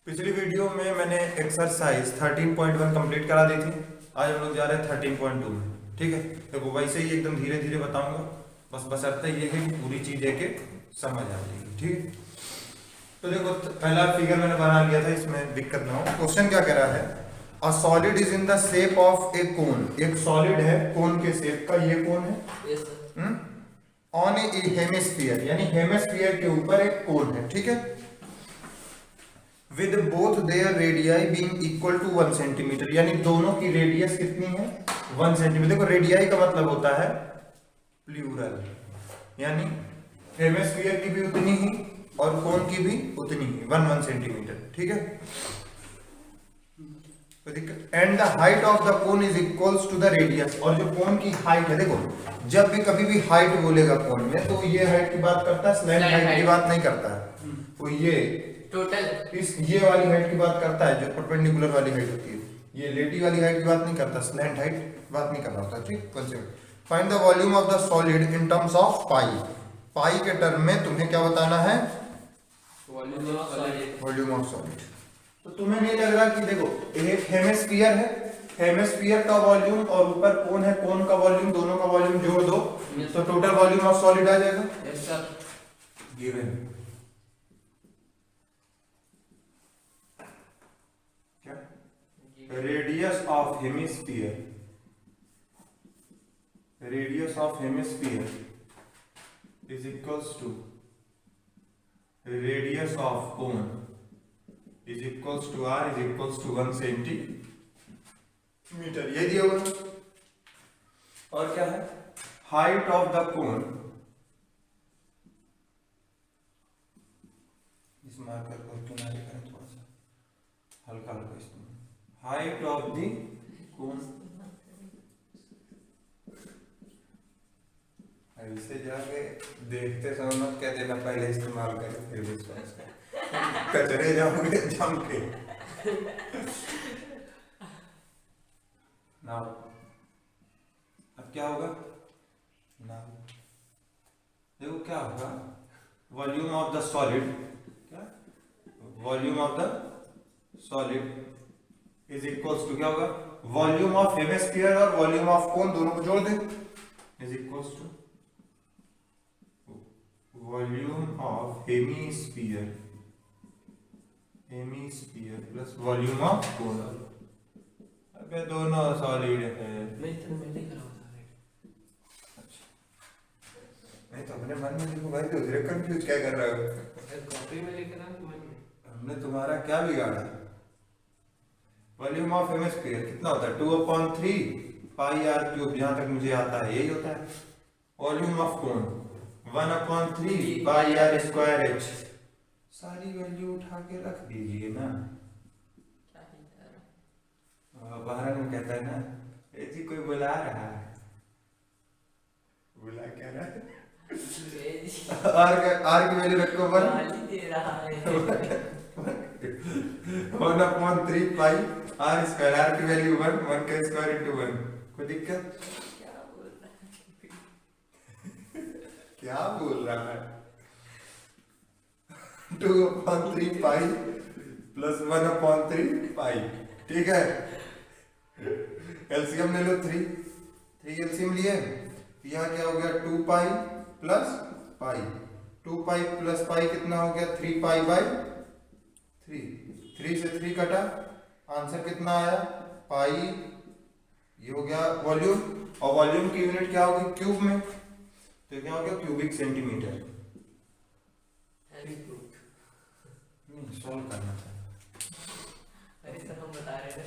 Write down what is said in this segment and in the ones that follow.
पिछली वीडियो में मैंने एक्सरसाइज 13.1 कंप्लीट करा दी थी। आज हम लोग जा रहे हैं 13.2 में। ठीक है, देखो वैसे ही एकदम धीरे धीरे बताऊंगा, बस बशर्ते ये है कि पूरी चीज है कि समझ आ जाएगी। ठीक है, तो देखो पहला फिगर मैंने बना लिया था, इसमें दिक्कत ना हो। क्वेश्चन क्या कह रहा है, a solid is in the shape of a cone. एक सॉलिड है कोन के शेप का, ये कोन है। Yes sir. On a hemisphere, यानी हेमिस्फीयर के ऊपर एक कोन है। ठीक है, with both their radii being equal to 1 centimetre, यानी दोनों की रेडियस कितनी है 1 सेंटीमीटर। देखो रेडियाई का मतलब होता है प्लूरल, यानी हेमिस्फीयर की भी उतनी ही और कोन की भी उतनी ही 1 सेंटीमीटर। ठीक है, and the height of the cone is equals to the radius. और जो कोन की हाइट है, देखो जब भी कभी भी हाइट बोलेगा कोन में तो ये हाइट की बात करता है, स्लैंट हाइट की बात नहीं करता है। तो ये टोटल इस ये वाली हाइट की बात करता है, जो परपेंडिकुलर वाली हाइट होती है। ये लेटी वाली हाइट की बात नहीं करता, स्लैंट हाइट बात नहीं कर रहा होता। ठीक, concept. Find the volume of the solid in terms of pi. Pi के टर्म में तुम्हें क्या बताना है, volume of solid. Volume of solid. तो तुम्हें नहीं लग रहा कि देखो एक हेमिस्फीयर है, हेमिस्फीयर का वॉल्यूम और ऊपर कोन है, कोन का वॉल्यूम, दोनों का वॉल्यूम जोड़ दो तो टोटल वॉल्यूम ऑफ सॉलिड आ जाएगा। Yes sir. गिवन क्या, radius of hemisphere, radius of hemisphere is equals to radius of cone is equals to r is equals to 1 centimetre. ये दिया हुआ। और क्या है, हाइट ऑफ द कोन, इस मार्कर को किनारे करें थोड़ा सा हल्का हल्का इस्तेमाल। हाइट ऑफ द कोन, ऐसे जाके देखते समय मत कह देना पहले इस्तेमाल करें फिर विश्वास कर, कचरे जाओगे जम के। नाउ अब क्या होगा, नाउ देखो क्या होगा, वॉल्यूम ऑफ द सॉलिड, क्या volume of the solid is equals to क्या होगा, वॉल्यूम ऑफ हेमिस्फीयर और वॉल्यूम ऑफ कोन दोनों को जोड़ दे, is equals to volume of hemisphere, hemisphere plus volume of cone. अबे दोनों सॉलिड है। नहीं तो मैं नहीं करा था। अच्छा, नहीं तो अपने मन में देखो भाई, दूसरे कंफ्यूज क्या कर रहे हो। कॉपी में लेकर आ मन में। हमने तुम्हारा क्या बिगाड़ा। वॉल्यूम ऑफ हेमिस्फीयर कितना होता है 2/3 पाई r क्यूब, जहां तक मुझे आता है यही होता है। Volume of cone 1/3 pi r square h। सारी वैल्यू उठा के रख दीजिए ना। बाहर में कहता है ना, ए जी कोई बुला रहा है, बुला क्या रहा है। आर की वैल्यू रखो 1, गाली दे रहा है। 1/3 पाई r स्क्वायर, r की वैल्यू 1, 1 का स्क्वायर इनटू 1। कोई दिक्कत, क्या बोल रहा है? क्या बोल रहा है। 2/3 पाई प्लस 1/3 पाई। ठीक है, एलसीएम ले लो 3 एलसीएम लिए, यहाँ क्या हो गया 2 pi plus pi, 2 pi plus pi कितना हो गया 3 पाई बाई 3, 3 से 3 कटा, आंसर कितना आया पाई। ये हो गया वॉल्यूम, और वॉल्यूम की यूनिट क्या होगी क्यूब में, तो क्या हो गया क्यूबिक सेंटीमीटर। सॉल्व करना था। अरे सर हम बता रहे थे।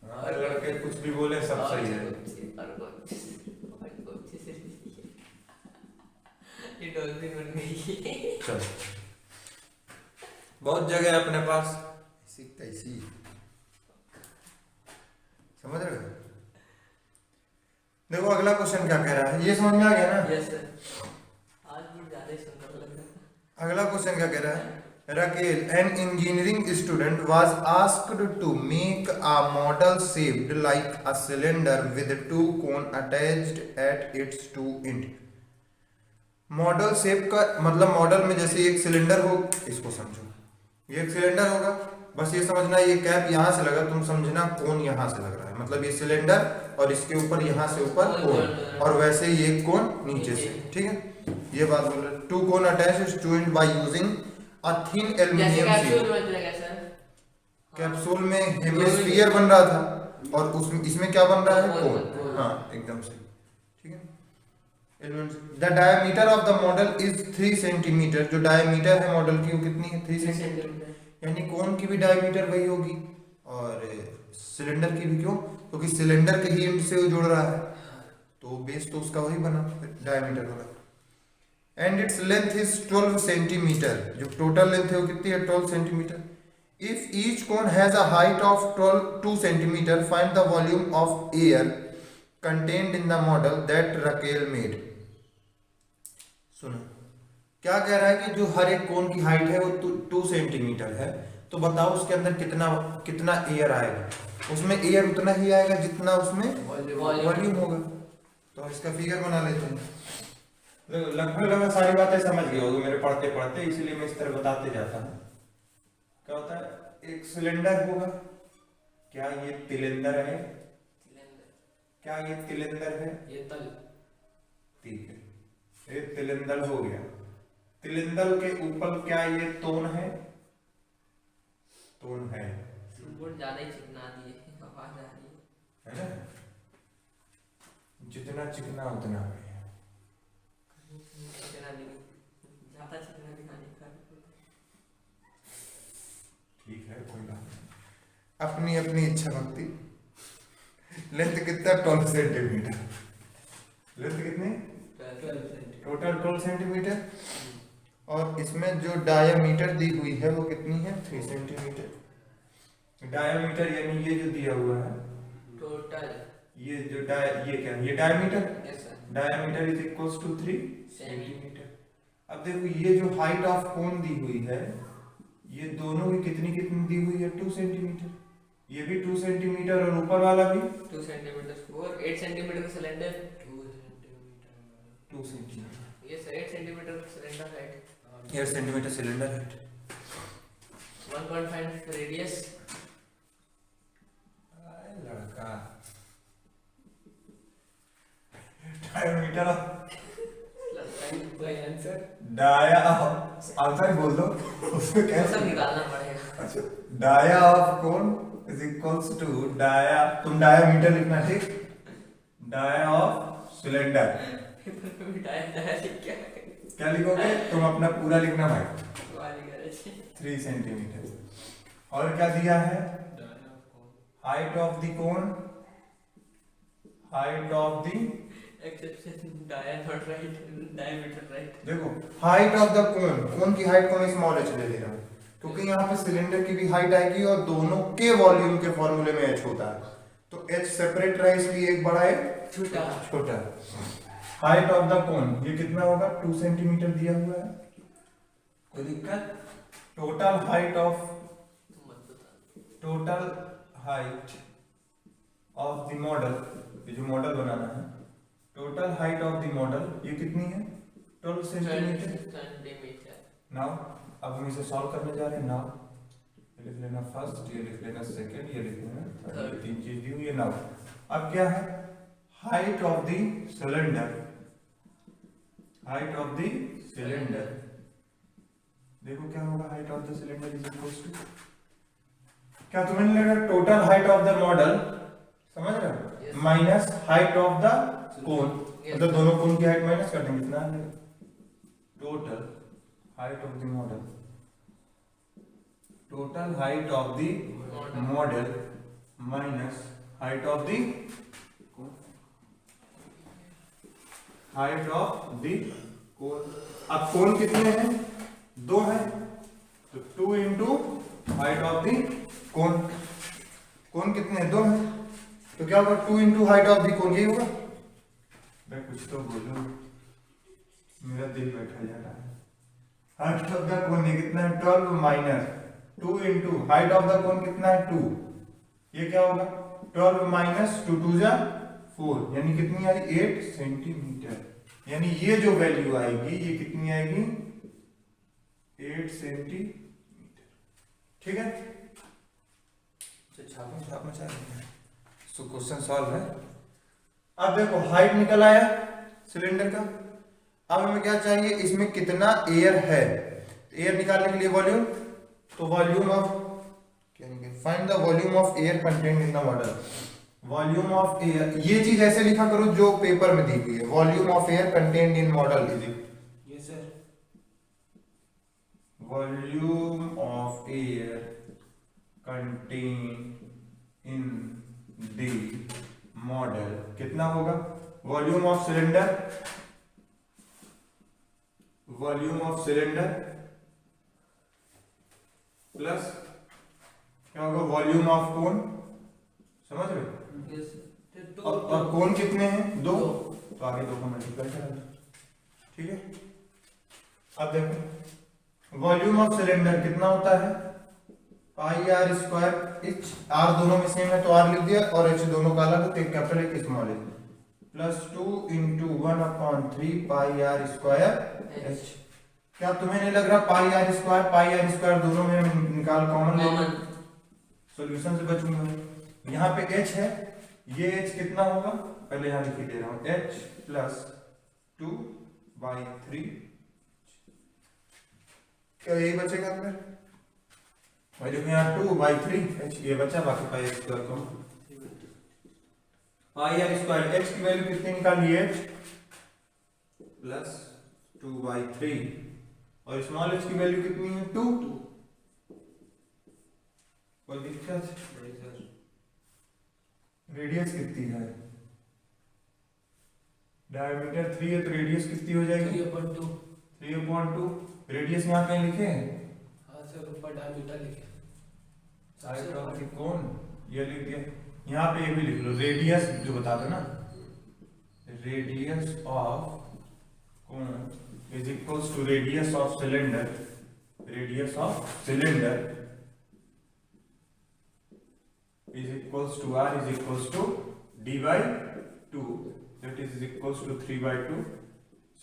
हाँ, लड़के कुछ भी बोले सब सही है। ये डॉल्फिन बन गई। चलो, बहुत जगह है अपने पास, ऐसी तैसी, समझ रहे हो। देखो अगला क्वेश्चन क्या कह रहा है, ये समझ में आ गया ना। Yes sir. आज भी ज्यादा ही सुंदर लग रहा है। अगला क्वेश्चन क्या कह रहा है, Raquel, an engineering student, was asked to make a model shaped like a cylinder with two cones attached at its two ends. Model shape का मतलब मॉडल में जैसे एक सिलेंडर हो, इसको समझो, ये एक सिलेंडर होगा, बस ये समझना ये कैप यहाँ से लगा, तुम समझना कोन यहाँ से लग रहा है, मतलब ये सिलेंडर और इसके ऊपर यहाँ से ऊपर कोन, और वैसे ही एक कोन नीचे से, ठीक है। ये बात बोल रहे, two cone attach is joined by using a thin जैसे aluminum कैप्सूल sheet। में लगा सर, कैप्सूल में हेमिस्फीयर बन रहा था और उसमें इसमें क्या बन रहा है, कोन। हाँ एकदम से, ठीक है। The diameter of the model is 3 centimetre. जो डायमीटर है मॉडल की वो कितनी है, 3 सेंटीमीटर, यानी कोन की भी डायमीटर वही होगी और सिलेंडर की भी। क्यों, क्योंकि सिलेंडर के ही एंड से वो जुड़ रहा है, तो बेस तो उसका वही बना, डायमीटर होगा। And its length is 12 centimetre. जो टोटल लेंथ है वो कितनी है, 12 centimetre. If each cone has a height of 2 centimetre, find the volume of air contained in the model that Raquel made. सुनो क्या कह रहा है कि जो हर एक कोन की हाइट है वो 2 सेंटीमीटर है, तो बताओ उसके अंदर कितना कितना एयर आएगा। उसमें एयर उतना ही आएगा जितना उसमें वॉल्यूम होगा। तो इसका फिगर बना लेते हैं। लगभग सारी बातें समझ गए होगे मेरे पढ़ते पढ़ते, इसलिए मैं इस तरह बताते जाता हूँ। क्या होता है, एक सिलेंडर होगा, क्या ये तिलिंदर है, क्या ये तिलिंदर है, ये तल, ठीक है, ये तिलिंदर हो गया। तिलिंदर के ऊपर क्या ये तोन है, तोन है, बोर्ड ज्यादा ही चिकना दिए, आवाज आ रही है ना, जितना चिकना उतना बढ़िया। चिकना नहीं, ज्यादा चिकना दिखाने का। ठीक है कोई बात नहीं, अपनी अपनी इच्छा भक्ति। लेंथ कितना, 12 सेंटीमीटर। लेंथ कितनी, टोटल 12 सेंटीमीटर। और इसमें जो डायामीटर दी हुई है वो कितनी है, 3 सेंटीमीटर। डायामीटर यानी ये जो दिया हुआ है टोटल, ये जो ये क्या है, ये diameter, yes sir, diameter is equals to 3 centimetre. अब देखो ये जो हाइट ऑफ कोन दी हुई है, ये दोनों की कितनी कितनी दी हुई है, 2 सेंटीमीटर। ये भी 2 सेंटीमीटर और ऊपर वाला भी 2 सेंटीमीटर और 8 सेंटीमीटर का सिलेंडर, 2 सेंटीमीटर। ये सर 8 सेंटीमीटर का cylinder height, 8 centimetre cylinder height. 1.5 radius, लड़का डायमीटर आंसर डाया आंसर बोल दो, उसमें क्या सब निकालना पड़ेगा। अच्छा, dia of cone is equals to dia, तुम डायामीटर लिखना, ठीक, डाया ऑफ सिलेंडर। क्या लिखोगे तुम, अपना पूरा लिखना भाई, 3 सेंटीमीटर। और क्या दिया है, height of the cone, height of the, exception dia not right, diameter right. देखो height of the cone, cone की हाइट को मैं स्मॉल h ले ले रहा हूँ क्योंकि यहाँ पे सिलेंडर की भी हाइट आएगी और दोनों के वॉल्यूम के फॉर्मूले में h होता है, तो h सेपरेट रहा इसलिए एक बड़ा है छोटा, छोटा। हाइट ऑफ द कोन ये कितना होगा, 2 सेंटीमीटर दिया हुआ है, कोई दिक्कत। Total height of, total height of the model, ये जो मॉडल बनाना है, total height of the model ये कितनी है, 12 सेंटीमीटर। नाउ अब हम इसे सॉल्व करने जा रहे हैं। नाउ ये लिख लेना फर्स्ट, ये लिख लेना सेकंड, ये लिख लेना थर्ड, 3 चीज दी हुई है। नाउ अब क्या है, height of the cylinder, height of the cylinder, देखो क्या होगा, height of the cylinder is equals to, क्या तुम्हें नहीं लग रहा, total height of the model, समझ रहे हो, minus height of the cone, मतलब दोनों कोन की हाइट माइनस कर देंगे, कितना आएगा, total height of the model, total height of the model minus height of the height of the cone. अब कोन कितने हैं, 2 हैं, तो 2 into height of the cone. Cone कितने हैं, 2 हैं, तो क्या होगा, 2 into height of the cone, यही होगा। मैं कुछ तो बोलूं, मेरा दिल बैठा जा रहा है। हाइट ऑफ द कोन ये कितना है, 12 minus 2 into height of the कोन कितना है, 2, ये क्या होगा, 12 माइनस 2 2 जा 4, यानी कितनी आई, 8 सेंटीमीटर। यानी ये जो वैल्यू आएगी ये कितनी आएगी 8 सेंटीमीटर। ठीक है, छाप में सो क्वेश्चन सॉल्व है। अब देखो हाइट निकल आया सिलेंडर का। अब हमें क्या चाहिए, इसमें कितना एयर है। एयर निकालने के लिए वॉल्यूम, तो volume of find the volume of air contained in the model. Volume of air, ये चीज ऐसे लिखा करो जो पेपर में दी हुई है। Volume of air contained in model is yes sir. Volume of air contained in the model कितना होगा। Volume of cylinder, volume of cylinder plus क्या होगा वॉल्यूम ऑफ कोन। समझ रहे हो। Yes sir. और कोन कितने हैं, 2, तो आगे 2 को मल्टीप्लाई करा दो। ठीक है, अब देखो वॉल्यूम ऑफ सिलेंडर कितना होता है पाई आर स्क्वायर। एच आर दोनों में सेम है तो आर लिख दिया, और एच दोनों का अलग, तो एक कैपिटल एक स्मॉल है, plus 2 into 1/3 pi r square h. क्या तुम्हें नहीं लग रहा पाई आर स्क्वायर दोनों में निकाल कॉमन ले, सॉल्यूशन से बचूंगा। यहाँ पे h है, ये h कितना होगा पहले यहाँ लिख दे रहा हूं, h प्लस 2/3। क्या यही बचेगा फिर, और देखो यहाँ 2/3 h ये बचा, बाकी पाई आर स्क्वायर को पाई आर स्क्वायर h की वैल्यू कितनी निकाली, h प्लस 2/3, और स्मॉल h की वैल्यू कितनी है 2। कोई दिक्कत, रेडियस कितनी है, डायमीटर 3 है तो रेडियस कितनी हो जाएगी 3/2। रेडियस यहाँ कहीं लिखे हैं, हाँ सर ऊपर डायमीटर लिखे, साइड ऑफ द कोन ये लिख दिया। यहाँ पे ये भी लिख लो रेडियस जो बता दो ना, radius of cone is equals to radius of cylinder, radius of cylinder is equals to r is equals to d/2, that is equals to 3/2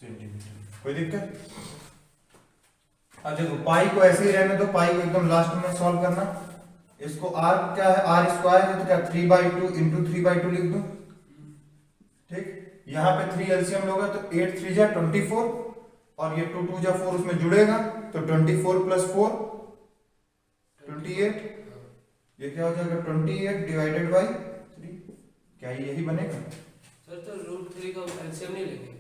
centimetre. कोई दिक्कत। अब देखो पाई को ऐसे ही रहने दो, पाई को एकदम लास्ट में सॉल्व करना। इसको r क्या है, r स्क्वायर है तो क्या 3/2 इंटू 3/2 लिख दो। ठीक, यहाँ पे 3 एलसीएम लोगे तो 8 3 जा 24, और ये 2 2 जा 4 उसमें जुड़ेगा तो 24 प्लस 4 28। ये क्या हो जाएगा 28 डिवाइडेड बाई 3। क्या यही बनेगा सर, तो √3 का एलसीएम नहीं लेंगे,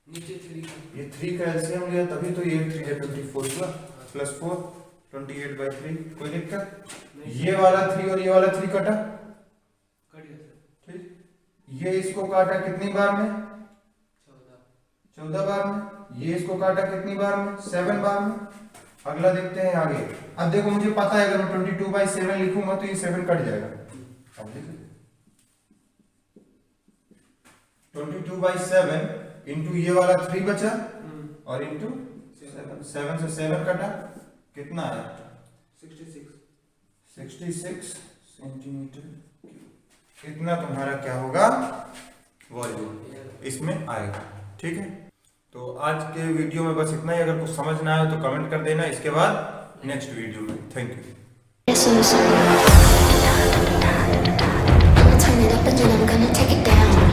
नीचे 3 का, ये 3 का एलसीएम लिया तभी तो ये 3 है 24 हुआ प्लस 4 28/3। कोई दिक्कत। ये वाला 3 और ये वाला 3 कटा, कट गया सर। ठीक, ये इसको काटा कितनी बार में 14 बार में, ये इसको काटा कितनी बार में 7 बार में। अगला देखते हैं आगे। अब देखो मुझे पता है अगर मैं 22/7 लिखूंगा तो ये 7 कट जाएगा। अब देखो 22/7 इंटू ये वाला 3 बचा, और इंटू 7 से 7 कटा, कितना आया 66 सेंटीमीटर। इतना तुम्हारा क्या होगा वॉल्यूम इसमें आएगा। ठीक है, तो आज के वीडियो में बस इतना ही। अगर कुछ समझ ना आए तो कमेंट कर देना, इसके बाद नेक्स्ट वीडियो में। Thank you. I'ma turn it up and then I'm gonna take it down.